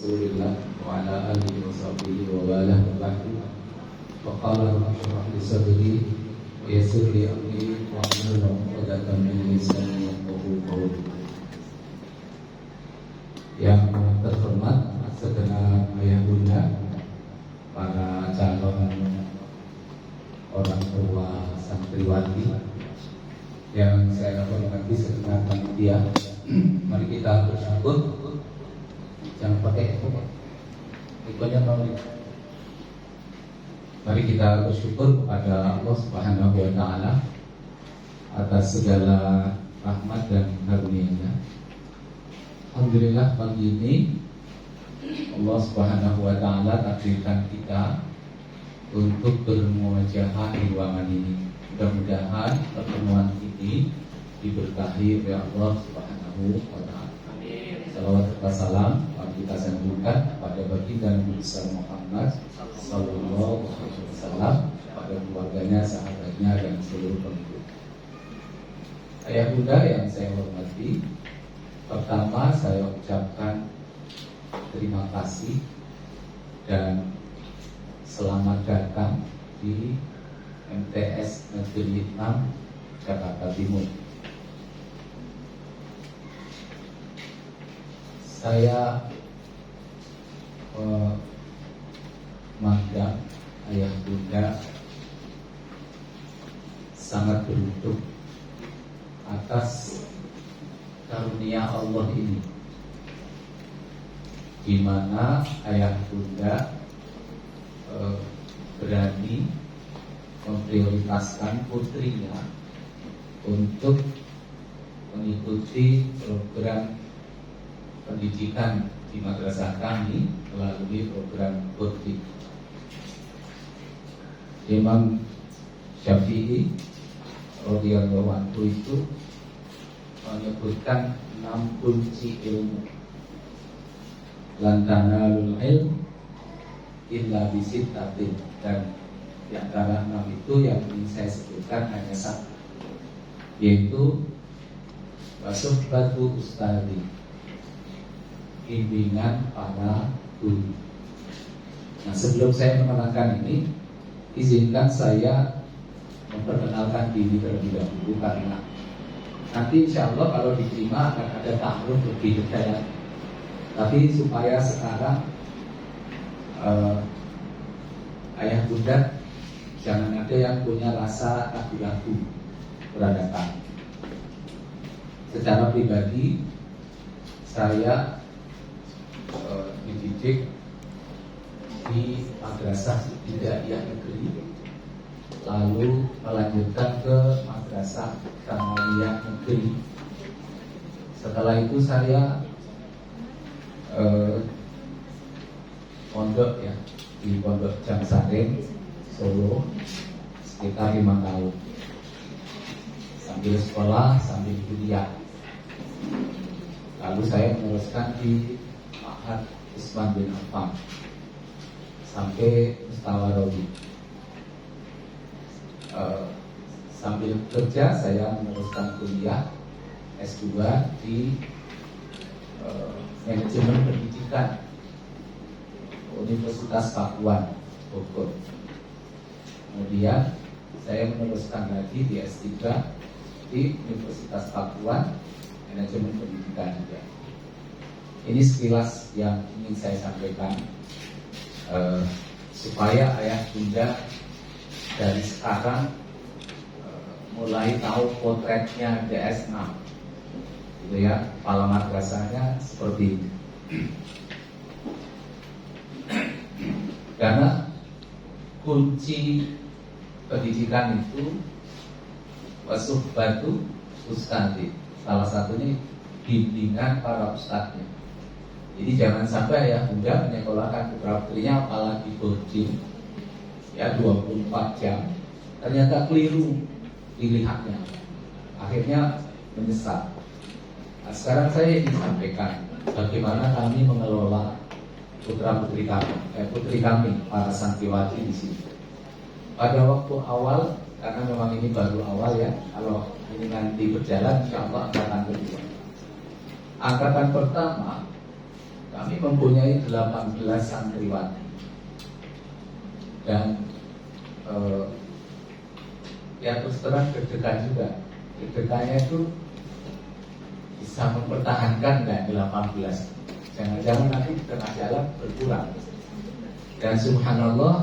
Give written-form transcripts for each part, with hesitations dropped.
Rasulillah wa ala alihi wa sahbihi wa wala wa ba'du. Wa qala rabbi shrah li sadri wa yassir li amri wa hlul 'uqdatam min lisani yafqahu qawli. Yang terhormat segenap ayah bunda, para calon orang tua santriwati yang saya hormati segenap panitia, mari kita bersyukur. Jangan pakai ikutnya mau. Mari kita bersyukur kepada Allah Subhanahu wa taala atas segala rahmat dan karunia-Nya. Alhamdulillah pagi ini Allah Subhanahu wa taala takdirkan kita untuk bermuajahah di ruangan ini. Mudah-mudahan pertemuan ini diberkahi oleh Allah Subhanahu wa taala. Salawat serta salam kita sanjungkan pada baginda Nabi besar Muhammad sallallahu alaihi wasallam, pada keluarganya, sahabatnya dan seluruh pengikut. Ayah bunda yang saya hormati, pertama saya ucapkan terima kasih dan selamat datang di MTS Negeri 6 Jakarta Timur. Saya memandang ayah bunda sangat beruntung atas karunia Allah ini, di mana ayah bunda berani memprioritaskan putrinya untuk mengikuti program pendidikan di madrasah kami melalui program boarding. Imam Syafi'i radhiyallahu anhu itu menyebutkan 6 kunci ilmu. Lan tanalul ilm illa bisittatin, dan di antara 6 itu yang ingin saya sebutkan hanya satu, yaitu wasuhbatu ustadi, bimbingan para guru. Nah, sebelum saya menerangkan ini, izinkan saya memperkenalkan diri terlebih dahulu, karena nanti insya Allah kalau diterima akan ada taaruf lebih detail. Tapi supaya sekarang ayah bunda jangan ada yang punya rasa ragu-ragu terhadap kami. Secara pribadi saya dididik di madrasah ibtidaiyah negeri, lalu melanjutkan ke madrasah tsanawiyah negeri. Setelah itu saya pondok ya di Pondok Jamsaring Solo sekitar 5 tahun, sambil sekolah sambil kuliah. Lalu saya meneruskan di Ma'had Utsman bin Affan sampai Mustawarobi. Sambil kerja saya meneruskan kuliah S2 di manajemen pendidikan Universitas Pakuan Bogor. Kemudian saya meneruskan lagi di S3 di Universitas Pakuan manajemen pendidikan juga. Ini sekilas yang ingin saya sampaikan, supaya ayah bunda dari sekarang mulai tahu potretnya DS6, gitu ya, kepala madrasahnya seperti ini. Karena kunci pendidikan itu wasuhbatu ustadi, salah satunya bimbingan para ustadznya. Jadi jangan sampai ya bunda menyekolahkan putra putrinya apalagi boarding ya 24 jam, ternyata keliru pilihannya, akhirnya menyesal. Nah, sekarang saya ingin sampaikan bagaimana kami mengelola putra putri kami para santriwati di sini. Pada waktu awal, karena memang ini baru awal ya, kalau ini nanti berjalan insya Allah angkatan kedua. Angkatan pertama Kami mempunyai 18 santriwati dan ya terus terang deg-degan juga. Deg-degannya itu bisa mempertahankan nggak 18? Jangan-jangan nanti di tengah jalan berkurang. Dan subhanallah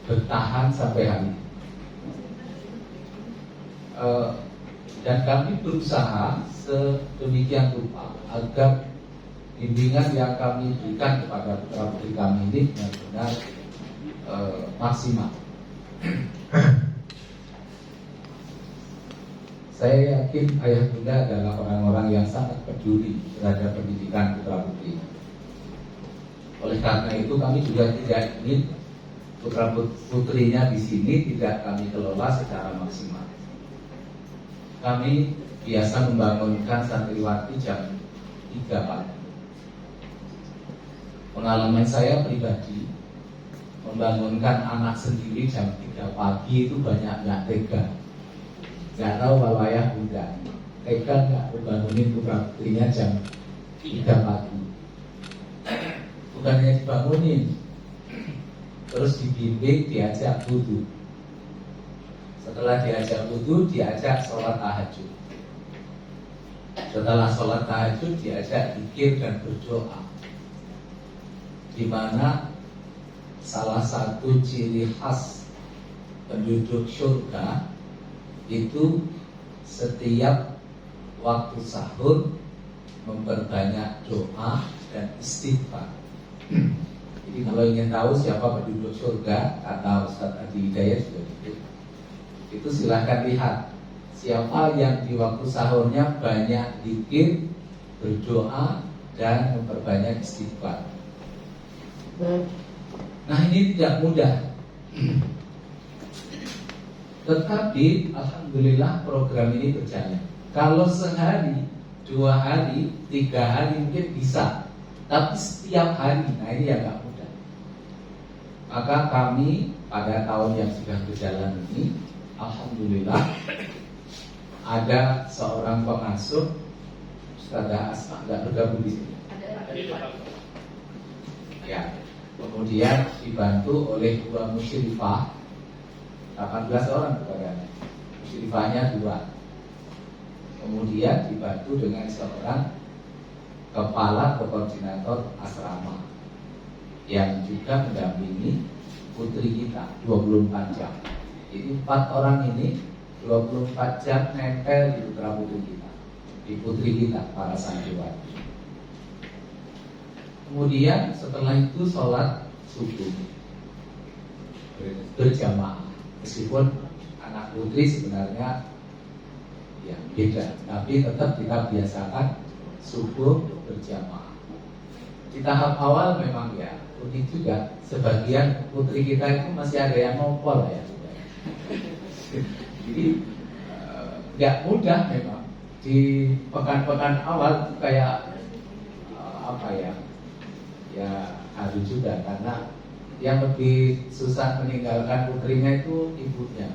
bertahan sampai hari ini. Dan kami berusaha sedemikian rupa agar bimbingan yang kami berikan kepada putra putri kami ini benar-benar maksimal. Saya yakin ayah bunda adalah orang-orang yang sangat peduli terhadap pendidikan putra putri. Oleh karena itu kami juga tidak ingin putra putrinya di sini tidak kami kelola secara maksimal. Kami biasa membangunkan santriwati jam 3 pagi. Pengalaman saya pribadi, membangunkan anak sendiri jam 3 pagi itu banyak nggak tega. Nggak tahu kalau ayah bunda tega nggak membangunin putra putrinya jam 3 pagi. Bukannya dibangunin, terus dibimbing, diajak wudu. Setelah diajak wudu, diajak sholat tahajud. Setelah sholat tahajud, diajak zikir dan berdoa. Di mana salah satu ciri khas penduduk surga itu setiap waktu sahur memperbanyak doa dan istighfar. Jadi kalau ingin tahu siapa penduduk surga, kata Ustadz Adi Hidayat juga itu silahkan lihat siapa yang di waktu sahurnya banyak zikir, berdoa dan memperbanyak istighfar. Nah ini tidak mudah. Tetapi alhamdulillah program ini berjalan. Kalau sehari, 2 hari, 3 hari mungkin bisa. Tapi setiap hari, nah ini yang gak mudah. Maka kami pada tahun yang sudah berjalan ini, alhamdulillah ada seorang pengasuh, Ustazah Asma gak bergabung di sini. Ya, kemudian dibantu oleh 2 musyrifah, 18 orang kepadanya. Musyrifahnya 2. Kemudian dibantu dengan seorang kepala atau koordinator asrama yang juga mendampingi putri kita 24 jam. Jadi 4 orang ini 24 jam nempel di putra putri kita, di putri kita, para santriwati. Kemudian setelah itu sholat subuh berjamaah. Meskipun anak putri sebenarnya ya beda, tapi tetap kita biasakan subuh berjamaah. Di tahap awal memang ya unik juga. Sebagian putri kita itu masih ada yang ngompol ya. Jadi nggak mudah memang. Di pekan-pekan awal kayak apa ya? Ya haru juga karena yang lebih susah meninggalkan putrinya itu ibunya,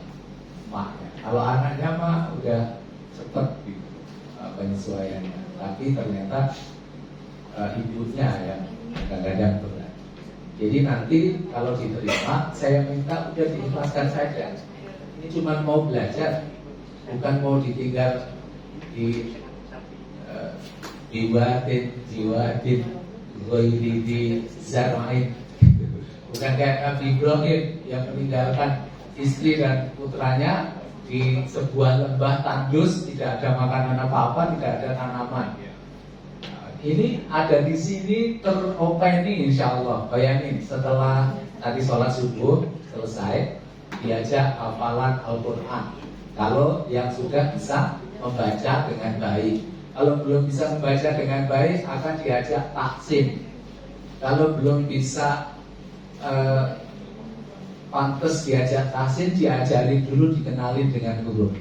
emaknya. Kalau anaknya mah udah cepet gitu penyesuaiannya. Tapi ternyata ibunya yang kadang-kadang berat. Jadi nanti kalau diterima, saya minta udah diikhlaskan saja. Ini cuma mau belajar, bukan mau ditinggal di jiwatin, ghairi di zar'ain. Bukan kayak Nabi Ibrahim yang meninggalkan istri dan putranya di sebuah lembah tandus, tidak ada makanan apa-apa, tidak ada tanaman. Ini ada di sini teropeni insya Allah. Bayangin setelah tadi sholat subuh selesai, diajak hafalan Al-Quran. Kalau yang sudah bisa membaca dengan baik, kalau belum bisa membaca dengan baik akan diajak taksim. Kalau belum bisa pantas diajak tahsin, diajari dulu, dikenalin dengan huruf.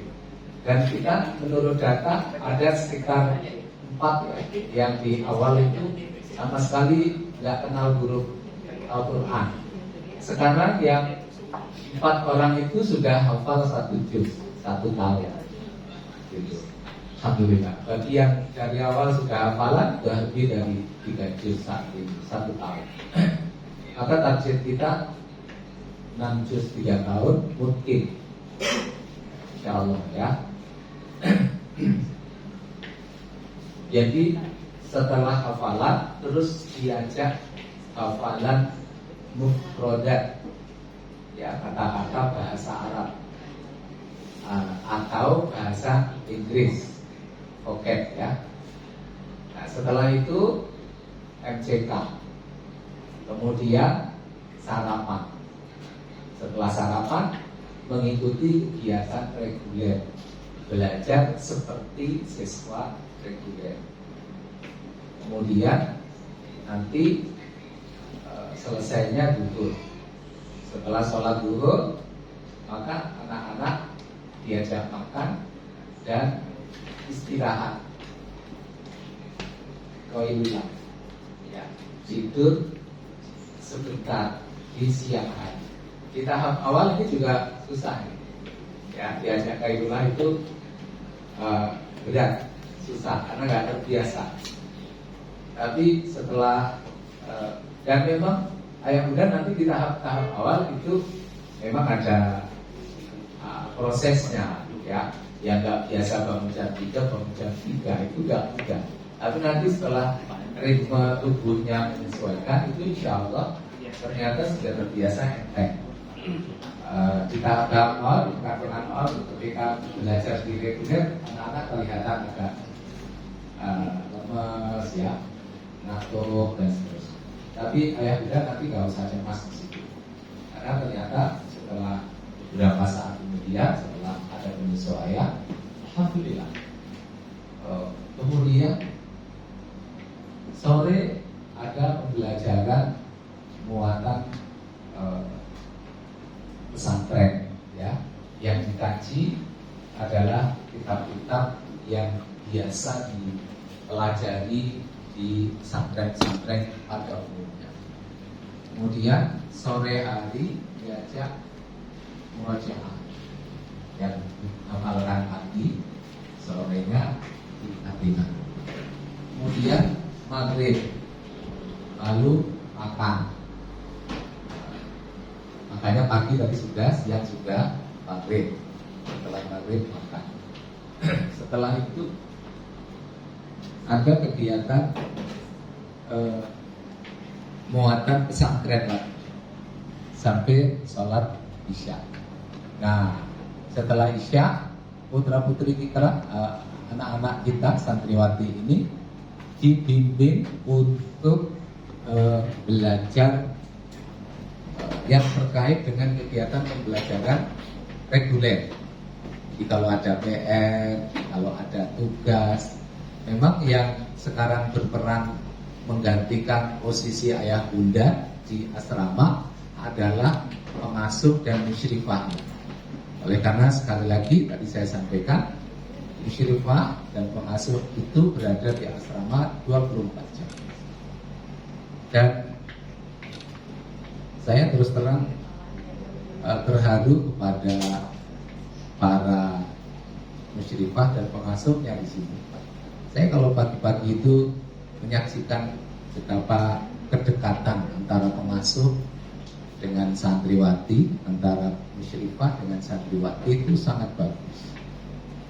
Dan kita menurut data ada sekitar 4 yang di awal itu sama sekali nggak kenal huruf Al-Quran. Sekarang yang 4 orang itu sudah hafal 1 juz, 1 tahun gitu. Alhamdulillah. Bagi yang dari awal sudah hafalan, sudah lebih dari 3 juz saat ini, 1 tahun. Maka target kita 6 juz 3 tahun mungkin, insya Allah ya. Jadi setelah hafalan terus diajak hafalan mufrodat, ya, kata-kata bahasa Arab atau bahasa Inggris, vocab ya. Nah, setelah itu MCK, kemudian sarapan. Setelah sarapan mengikuti kegiatan reguler, belajar seperti siswa reguler. Kemudian nanti selesainya duhur. Setelah sholat duhur, maka anak-anak diajak makan dan istirahat. Qailulah, ya, tidur sebentar di siang hari. Di tahap awal ini juga susah, ya, diajak qailulah itu berat, susah karena nggak terbiasa. Tapi setelah dan memang ayah bunda nanti di tahap-tahap awal itu memang ada prosesnya, ya, yang nggak biasa bangun jam 3, bangun jam 3 itu nggak mudah. Tapi nanti setelah ritme tubuhnya menyesuaikan, itu insya Allah ternyata sudah terbiasa enteng. Di tahap awal, di peraturan awal, ketika belajar di reguler, anak-anak kelihatan agak lemes, ya, ngantuk dan seterusnya. Tapi ayah bunda nanti nggak usah cemas di situ, karena ternyata setelah beberapa saat kemudian, setelah ada penyesuaian, alhamdulillah. Kemudian sore ada pembelajaran muatan pesantren, ya, yang dikaji adalah kitab-kitab yang biasa dipelajari di pesantren-pesantren pada umumnya. Kemudian sore hari diajak murojaah, yang hafalkan pagi, sorenya diingat. Kemudian maghrib, lalu makan. Makanya pagi tadi sudah, siang sudah, maghrib. Setelah maghrib makan. Setelah itu ada kegiatan muatan pesantren lagi sampai sholat isya. Nah, setelah isya, putra putri kita, anak-anak kita santriwati ini dibimbing untuk belajar yang terkait dengan kegiatan pembelajaran reguler. Jadi kalau ada PR, kalau ada tugas, memang yang sekarang berperan menggantikan posisi ayah bunda di asrama adalah pengasuh dan musyrifah. Oleh karena sekali lagi tadi saya sampaikan, musyrifah dan pengasuh itu berada di asrama 24 jam. Dan saya terus terang terharu kepada para musyrifah dan pengasuhnya di sini. Saya kalau pagi-pagi itu menyaksikan betapa kedekatan antara pengasuh dengan santriwati, antara musyrifah dengan santriwati itu sangat bagus.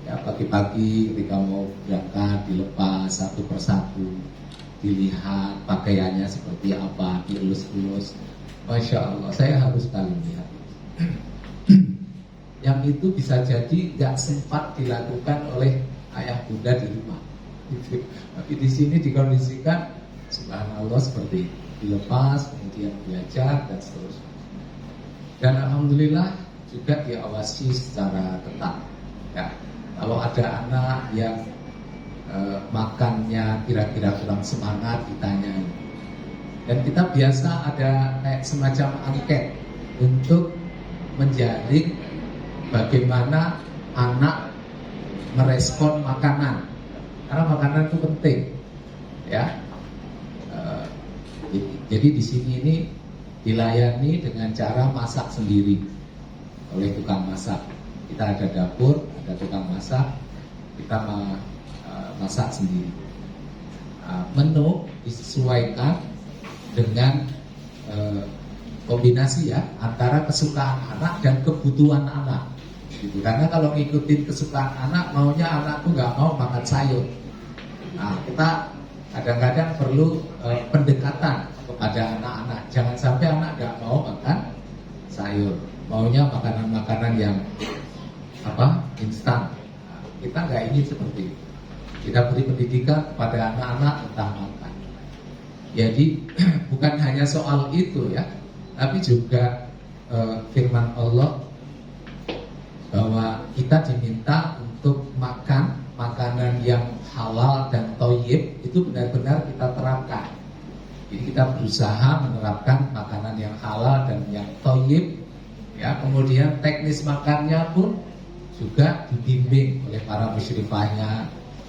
Ya, pagi-pagi ketika mau berangkat dilepas satu persatu, dilihat pakaiannya seperti apa, dielus-elus. Masya Allah, saya harus sekali melihat. Yang itu bisa jadi nggak sempat dilakukan oleh ayah bunda di rumah. Tapi di sini dikondisikan, subhanallah, seperti itu. Dilepas, kemudian belajar dan seterusnya. Dan alhamdulillah juga diawasi secara ketat. Ya, kalau ada anak yang makannya kira-kira kurang semangat, ditanya. Dan kita biasa ada kayak semacam angket untuk menjaring bagaimana anak merespon makanan, karena makanan itu penting, ya. Jadi di sini ini dilayani dengan cara masak sendiri oleh tukang masak. Kita ada dapur, ada tukang masak. Kita masak sendiri. Menu disesuaikan dengan kombinasi ya antara kesukaan anak dan kebutuhan anak. Gitu. Karena kalau ngikutin kesukaan anak, maunya anak tuh nggak mau makan sayur. Nah, kita kadang-kadang perlu pendekatan kepada anak-anak. Jangan sampai anak nggak mau makan sayur, maunya makanan-makanan yang instan. Nah, kita nggak ingin seperti itu. Kita beri pendidikan kepada anak-anak tentang makan. Jadi bukan hanya soal itu ya, tapi juga firman Allah bahwa kita diminta untuk makan makanan yang halal dan thayyib, itu benar-benar kita terapkan. Jadi kita berusaha menerapkan makanan yang halal dan yang thayyib ya. Kemudian teknis makannya pun juga dibimbing oleh para musyrifahnya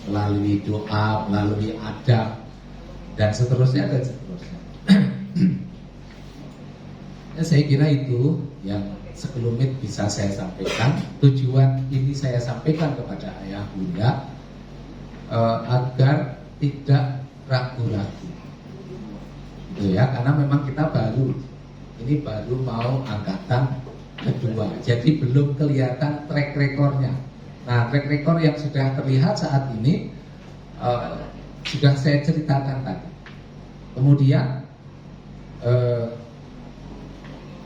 melalui doa, melalui adab dan seterusnya dan seterusnya. Ya, saya kira itu yang sekelumit bisa saya sampaikan. Tujuan ini saya sampaikan kepada ayah bunda agar tidak ragu-ragu, gitu ya, karena memang kita baru mau angkatan kedua, jadi belum kelihatan track recordnya. Nah, track record yang sudah terlihat saat ini sudah saya ceritakan tadi. Kemudian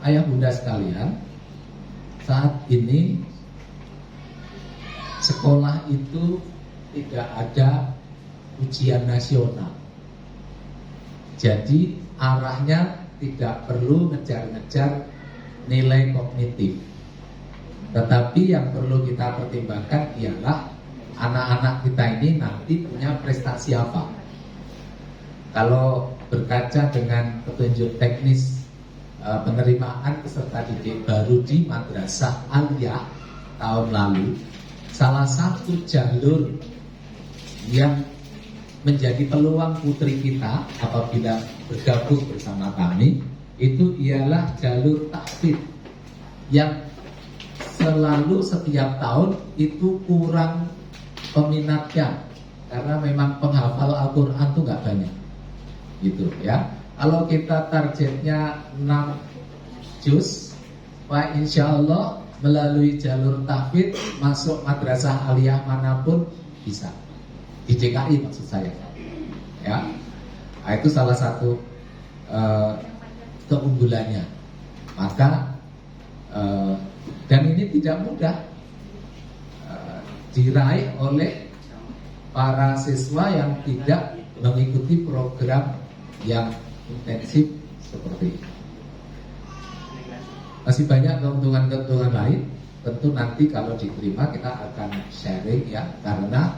ayah bunda sekalian, saat ini sekolah itu tidak ada ujian nasional. Jadi arahnya tidak perlu ngejar-ngejar nilai kognitif. Tetapi yang perlu kita pertimbangkan ialah anak-anak kita ini nanti punya prestasi apa. Kalau berkaca dengan petunjuk teknis penerimaan peserta didik baru di Madrasah Aliyah tahun lalu, salah satu jalur yang menjadi peluang putri kita apabila bergabung bersama kami itu ialah jalur tahfidz yang selalu setiap tahun itu kurang peminatnya karena memang penghafal Al-Quran itu nggak banyak, gitu ya. Kalau kita targetnya 6 juz, Pak, insya Allah melalui jalur tahfidz masuk madrasah aliyah manapun bisa, di DKI maksud saya, ya. Nah, itu salah satu keunggulannya. Maka dan ini tidak mudah diraih oleh para siswa yang tidak mengikuti program yang intensif seperti ini. Masih banyak keuntungan-keuntungan lain. Tentu nanti kalau diterima kita akan sharing ya, karena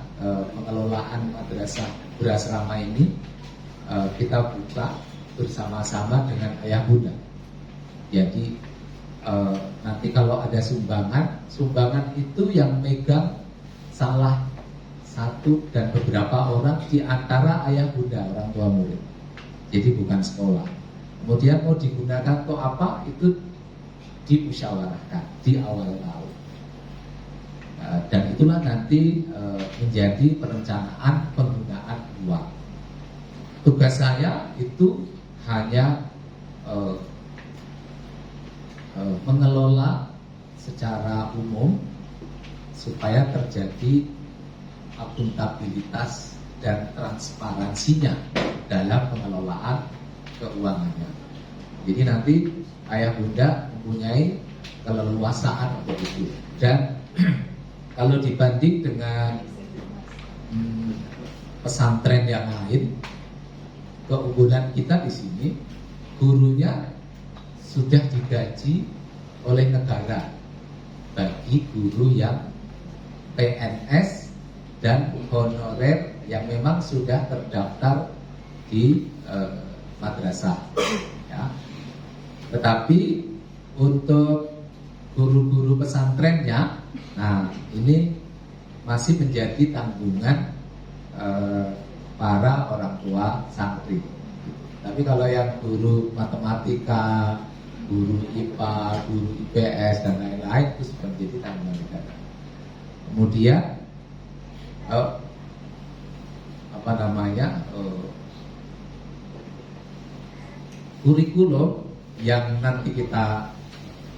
pengelolaan madrasah berasrama ini kita buka bersama-sama dengan ayah bunda. Jadi nanti kalau ada sumbangan itu yang megang salah satu dan beberapa orang di antara ayah bunda, orang tua murid. Jadi bukan sekolah. Kemudian mau digunakan untuk apa itu dimusyawarahkan di awal tahun. Dan itulah nanti menjadi perencanaan penggunaan uang. Tugas saya itu hanya mengelola secara umum supaya terjadi akuntabilitas dan transparansinya dalam pengelolaan keuangannya. Jadi nanti ayah bunda mempunyai keleluasaan untuk itu. Dan kalau dibanding dengan pesantren yang lain, keunggulan kita di sini gurunya sudah digaji oleh negara bagi guru yang PNS dan honorer yang memang sudah terdaftar di madrasah ya. Tetapi untuk guru-guru pesantrennya, nah ini masih menjadi tanggungan para orang tua santri. Tapi kalau yang guru matematika, guru IPA, guru IPS dan lain-lain itu sudah menjadi tanggungan negara. Kemudian kurikulum yang nanti kita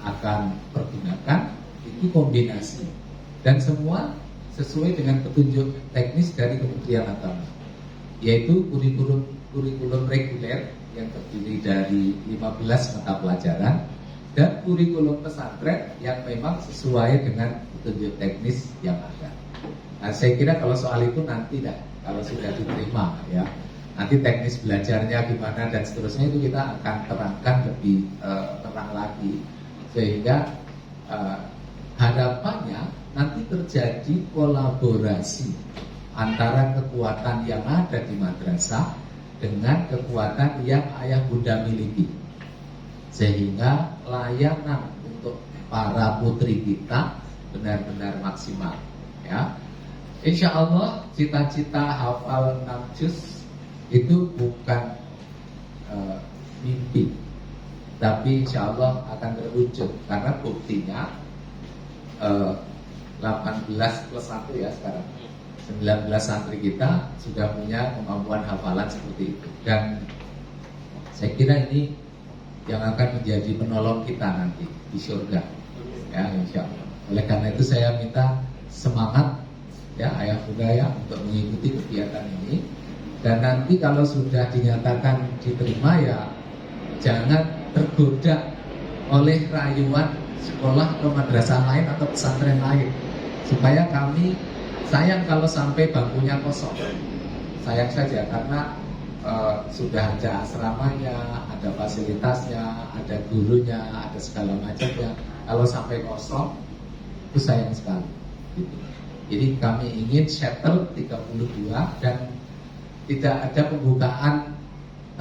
akan pergunakan itu kombinasi dan semua sesuai dengan petunjuk teknis dari Kementerian Agama, yaitu kurikulum reguler yang terdiri dari 15 mata pelajaran dan kurikulum pesantren yang memang sesuai dengan petunjuk teknis yang ada. Nah, saya kira kalau soal itu nanti kalau sudah diterima ya, nanti teknis belajarnya gimana dan seterusnya itu kita akan terangkan lebih terang lagi, sehingga harapannya nanti terjadi kolaborasi antara kekuatan yang ada di madrasah dengan kekuatan yang ayah bunda miliki, sehingga layanan untuk para putri kita benar-benar maksimal ya. Insya Allah cita-cita hafal 6 juz itu bukan mimpi, tapi insya Allah akan terwujud karena buktinya 18 plus 1 ya sekarang 19 santri kita sudah punya kemampuan hafalan seperti itu, dan saya kira ini yang akan menjadi penolong kita nanti di surga ya insya Allah. Oleh karena itu saya minta semangat ya ayah bunda ya untuk mengikuti kegiatan ini, dan nanti kalau sudah dinyatakan diterima ya jangan tergoda oleh rayuan sekolah atau madrasah lain atau pesantren lain, supaya kami sayang kalau sampai bangkunya kosong. Sayang saja karena sudah ada asramanya, ada fasilitasnya, ada gurunya, ada segala macamnya. Kalau sampai kosong itu sayang sekali gitu. Jadi kami ingin shuttle 32 dan tidak ada pembukaan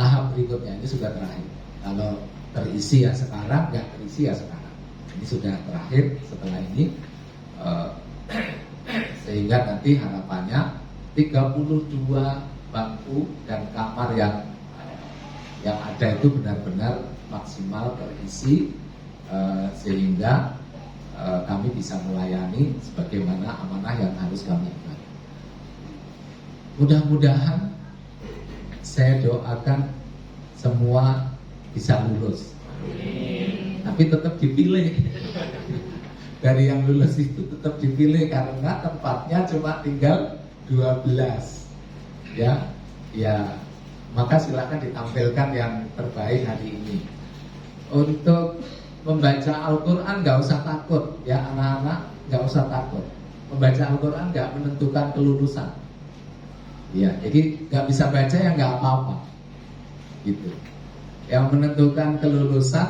tahap berikutnya. Ini sudah terakhir. Kalau terisi ya sekarang, nggak terisi ya sekarang. Ini sudah terakhir setelah ini, sehingga nanti harapannya 32 bangku dan kamar yang ada itu benar-benar maksimal terisi, sehingga kami bisa melayani sebagaimana amanah yang harus kami emban. Mudah-mudahan saya doakan semua bisa lulus. Tapi tetap dipilih. Dari yang lulus itu tetap dipilih karena tempatnya cuma tinggal 12. Ya, maka silakan ditampilkan yang terbaik hari ini. Untuk membaca Al-Quran nggak usah takut ya anak-anak, nggak usah takut. Membaca Al-Quran nggak menentukan kelulusan. Ya, jadi nggak bisa baca ya nggak apa-apa. Gitu. Yang menentukan kelulusan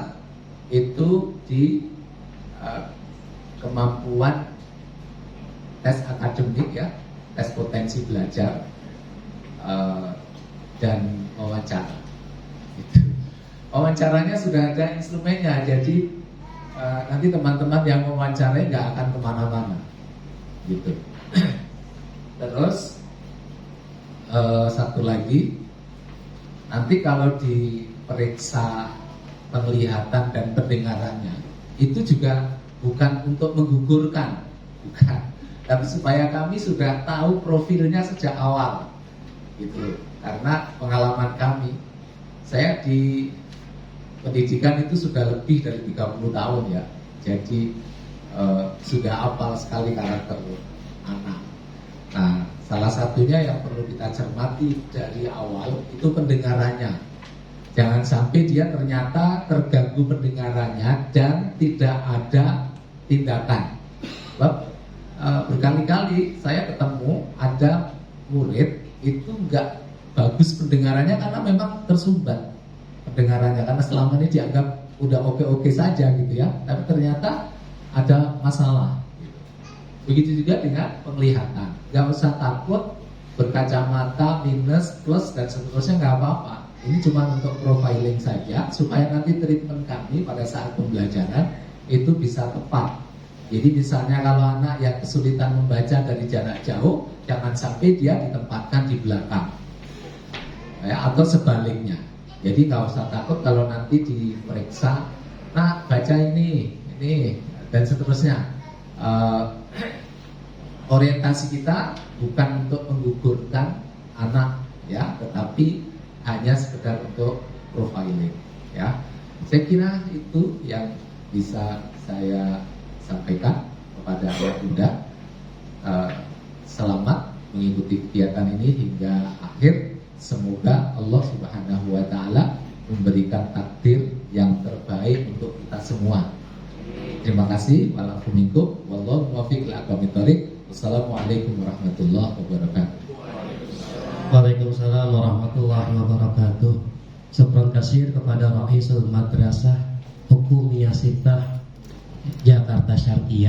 itu di kemampuan tes akademik ya, tes potensi belajar dan wawancara. Gitu. Wawancaranya sudah ada instrumennya, jadi nanti teman-teman yang mewawancarai nggak akan kemana-mana, gitu. Terus satu lagi, nanti kalau diperiksa penglihatan dan pendengarannya, itu juga bukan untuk menggugurkan, bukan, tapi supaya kami sudah tahu profilnya sejak awal, gitu. Karena pengalaman kami, saya di pendidikan itu sudah lebih dari 30 tahun ya. Jadi sudah hafal sekali karakter anak. Nah, salah satunya yang perlu kita cermati dari awal itu pendengarannya. Jangan sampai dia ternyata terganggu pendengarannya dan tidak ada tindakan. Berkali-kali saya ketemu ada murid itu enggak bagus pendengarannya karena memang tersumbat pendengarannya, karena selama ini dianggap udah oke-oke saja gitu ya, tapi ternyata ada masalah gitu. Begitu juga dengan penglihatan, nggak usah takut berkacamata minus, plus dan seterusnya, nggak apa-apa. Ini cuma untuk profiling saja supaya nanti treatment kami pada saat pembelajaran itu bisa tepat. Jadi misalnya kalau anak yang kesulitan membaca dari jarak jauh, jangan sampai dia ditempatkan di belakang ya, atau sebaliknya. Jadi nggak usah takut kalau nanti diperiksa, nah baca ini dan seterusnya. Orientasi kita bukan untuk menggugurkan anak ya, tetapi hanya sekedar untuk profiling ya. Saya kira itu yang bisa saya sampaikan kepada anak muda. Selamat mengikuti kegiatan ini hingga akhir. Semoga Allah Subhanahu wa taala memberikan takdir yang terbaik untuk kita semua. Terima kasih. Wallahu muwaffiq ila aqwamit thoriq. Wassalamualaikum warahmatullahi wabarakatuh. Waalaikumsalam warahmatullahi wabarakatuh. Syukran kasir kepada Raisul Madrasah Hukumiyah Sittah Jakarta Syarqiyah.